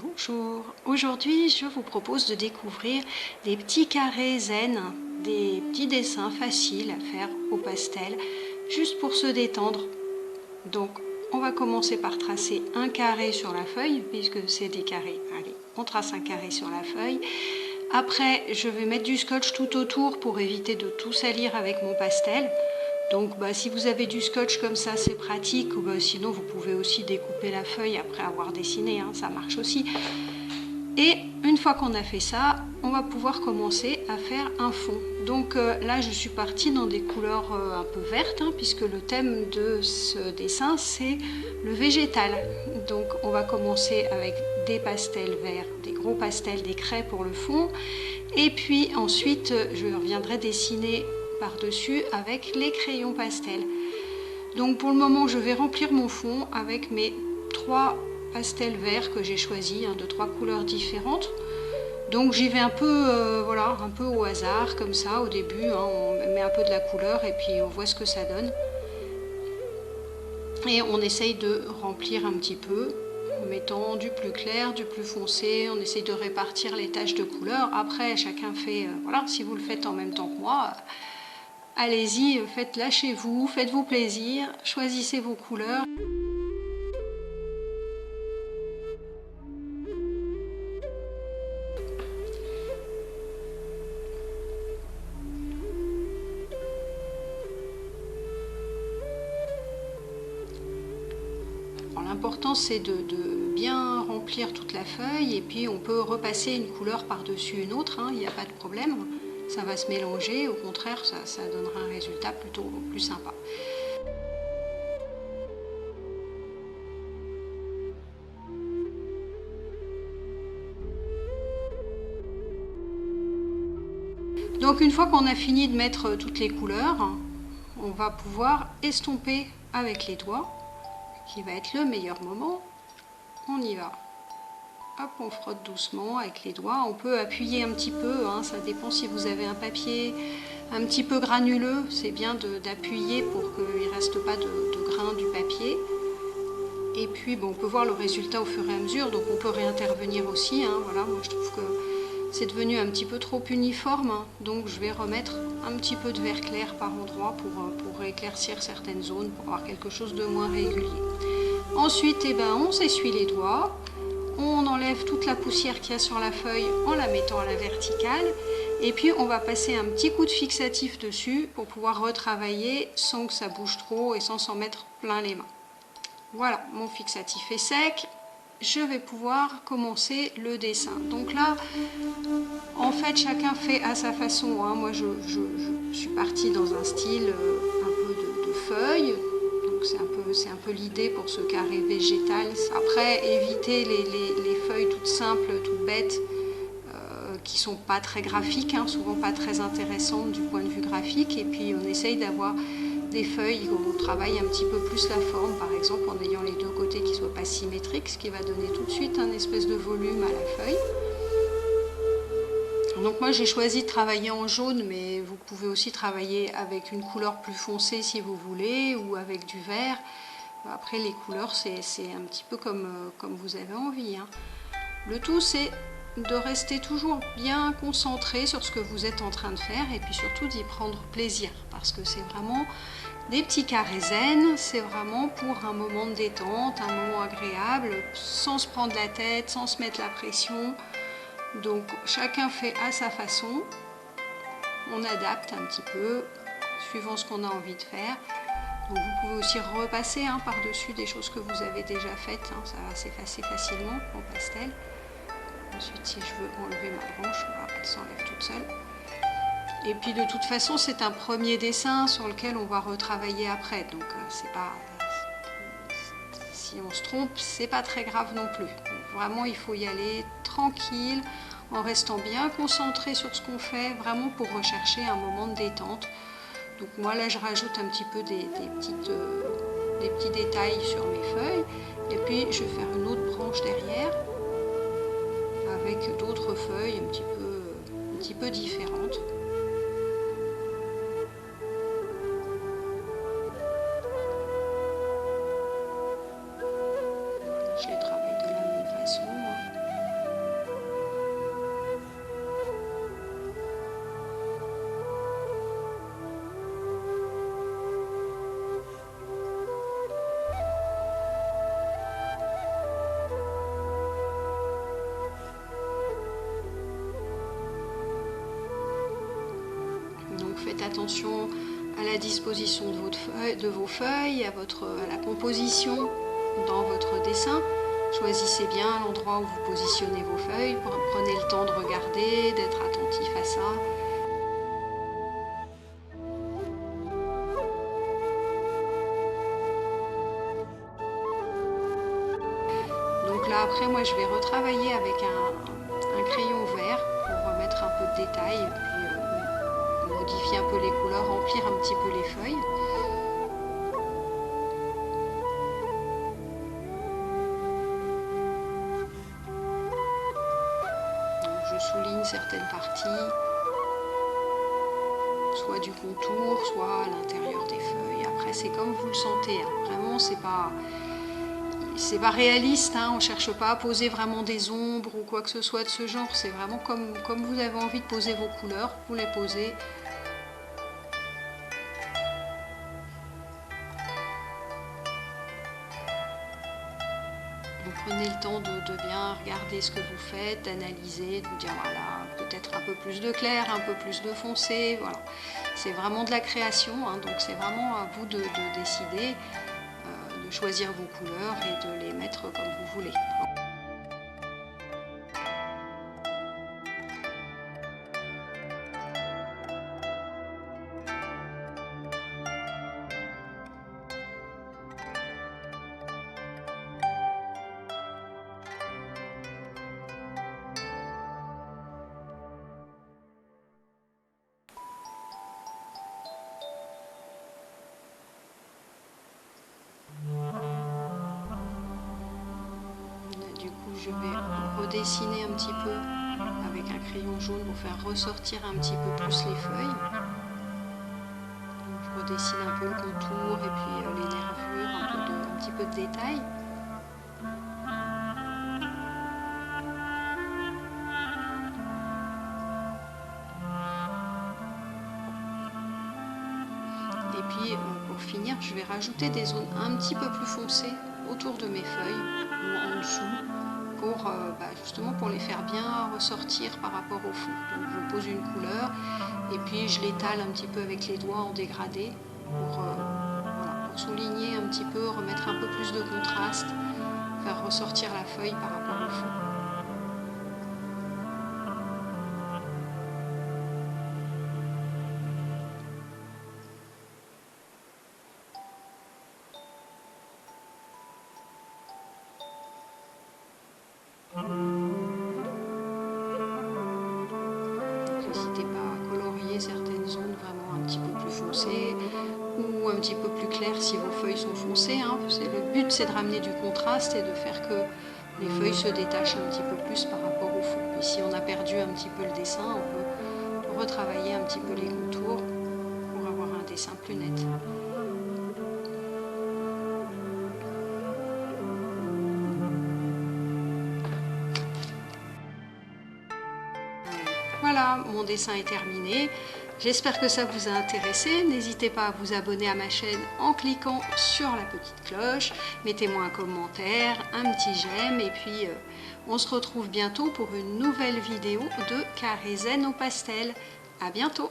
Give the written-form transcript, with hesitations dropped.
Bonjour, aujourd'hui je vous propose de découvrir des petits carrés zen, des petits dessins faciles à faire au pastel, juste pour se détendre. Donc on va commencer par tracer un carré sur la feuille, puisque c'est des carrés. Allez, on trace un carré sur la feuille. Après je vais mettre du scotch tout autour pour éviter de tout salir avec mon pastel. Donc si vous avez du scotch comme ça, c'est pratique, ou sinon vous pouvez aussi découper la feuille après avoir dessiné, ça marche aussi. Et une fois qu'on a fait ça, on va pouvoir commencer à faire un fond. Donc là je suis partie dans des couleurs un peu vertes, puisque le thème de ce dessin c'est le végétal. Donc on va commencer avec des pastels verts, des gros pastels, des craies pour le fond, et puis ensuite je reviendrai dessiner par-dessus avec les crayons pastels. Donc pour le moment je vais remplir mon fond avec mes 3 pastels verts que j'ai choisis, de 3 couleurs différentes. Donc j'y vais un peu, un peu au hasard comme ça au début, on met un peu de la couleur et puis on voit ce que ça donne. Et on essaye de remplir un petit peu en mettant du plus clair, du plus foncé, on essaye de répartir les taches de couleur. Après chacun fait, si vous le faites en même temps que moi, allez-y, faites-la chez vous, faites-vous plaisir, choisissez vos couleurs. L'important c'est de bien remplir toute la feuille, et puis on peut repasser une couleur par-dessus une autre, il n'y a pas de problème. Ça va se mélanger, au contraire ça donnera un résultat plutôt plus sympa. Donc une fois qu'on a fini de mettre toutes les couleurs, on va pouvoir estomper avec les doigts, qui va être le meilleur moment. On y va. Hop, on frotte doucement avec les doigts. On peut appuyer un petit peu, ça dépend si vous avez un papier un petit peu granuleux. C'est bien d'appuyer pour qu'il ne reste pas de grains du papier. Et puis on peut voir le résultat au fur et à mesure, donc on peut réintervenir aussi. Voilà, moi je trouve que c'est devenu un petit peu trop uniforme, donc je vais remettre un petit peu de vert clair par endroit pour éclaircir certaines zones, pour avoir quelque chose de moins régulier. Ensuite, on s'essuie les doigts. On enlève toute la poussière qu'il y a sur la feuille en la mettant à la verticale, et puis on va passer un petit coup de fixatif dessus pour pouvoir retravailler sans que ça bouge trop et sans s'en mettre plein les mains. Voilà, mon fixatif est sec, je vais pouvoir commencer le dessin. Donc là, en fait, chacun fait à sa façon. Moi, je suis partie dans un style un peu de feuilles. C'est un peu l'idée pour ce carré végétal. Après, éviter les feuilles toutes simples, toutes bêtes, qui sont pas très graphiques, souvent pas très intéressantes du point de vue graphique. Et puis on essaye d'avoir des feuilles où on travaille un petit peu plus la forme, par exemple en ayant les deux côtés qui ne soient pas symétriques, ce qui va donner tout de suite un espèce de volume à la feuille. Donc moi j'ai choisi de travailler en jaune, mais vous pouvez aussi travailler avec une couleur plus foncée si vous voulez, ou avec du vert. Après les couleurs c'est un petit peu comme vous avez envie. Le tout c'est de rester toujours bien concentré sur ce que vous êtes en train de faire, et puis surtout d'y prendre plaisir, parce que c'est vraiment des petits carrés zen, c'est vraiment pour un moment de détente, un moment agréable, sans se prendre la tête, sans se mettre la pression. Donc chacun fait à sa façon, on adapte un petit peu suivant ce qu'on a envie de faire. Donc vous pouvez aussi repasser par-dessus des choses que vous avez déjà faites, ça va s'effacer facilement en pastel. Ensuite, si je veux enlever ma branche, elle s'enlève toute seule. Et puis de toute façon, c'est un premier dessin sur lequel on va retravailler après. Donc c'est pas, si on se trompe, c'est pas très grave non plus. Donc, vraiment, il faut y aller tranquille, en restant bien concentré sur ce qu'on fait, vraiment pour rechercher un moment de détente. Donc moi là, je rajoute un petit peu des petits détails sur mes feuilles. Et puis je vais faire une autre branche derrière, avec d'autres feuilles un petit peu différentes. Je les travaille de la même façon. attention à la disposition de vos feuilles, à la composition dans votre dessin. Choisissez bien l'endroit où vous positionnez vos feuilles, prenez le temps de regarder, d'être attentif à ça. Donc là après moi je vais retravailler avec un crayon vert pour remettre un peu de détail, et puis modifier un peu les couleurs, remplir un petit peu les feuilles. Donc je souligne certaines parties, soit du contour, soit à l'intérieur des feuilles. Après c'est comme vous le sentez, hein. Vraiment c'est pas réaliste, hein. On ne cherche pas à poser vraiment des ombres ou quoi que ce soit de ce genre. C'est vraiment comme vous avez envie de poser vos couleurs, vous les posez. Vous prenez le temps de bien regarder ce que vous faites, d'analyser, de vous dire voilà, peut-être un peu plus de clair, un peu plus de foncé. Voilà. C'est vraiment de la création, hein, donc c'est vraiment à vous de décider, de choisir vos couleurs et de les mettre comme vous voulez. Du coup, je vais redessiner un petit peu avec un crayon jaune pour faire ressortir un petit peu plus les feuilles. Donc, je redessine un peu le contour et puis les nervures, un petit peu de détail. Et puis, pour finir, je vais rajouter des zones un petit peu plus foncées autour de mes feuilles ou en dessous, pour justement pour les faire bien ressortir par rapport au fond. Donc je pose une couleur et puis je l'étale un petit peu avec les doigts en dégradé pour souligner un petit peu, remettre un peu plus de contraste, faire ressortir la feuille par rapport au fond. N'hésitez pas à colorier certaines zones vraiment un petit peu plus foncées ou un petit peu plus claires si vos feuilles sont foncées, hein. Le but c'est de ramener du contraste et de faire que les feuilles se détachent un petit peu plus par rapport au fond. Et si on a perdu un petit peu le dessin, on peut retravailler un petit peu les contours pour avoir un dessin plus net. Voilà, mon dessin est terminé. J'espère que ça vous a intéressé. N'hésitez pas à vous abonner à ma chaîne en cliquant sur la petite cloche. Mettez-moi un commentaire, un petit j'aime et puis on se retrouve bientôt pour une nouvelle vidéo de Carré Zen au pastel. À bientôt!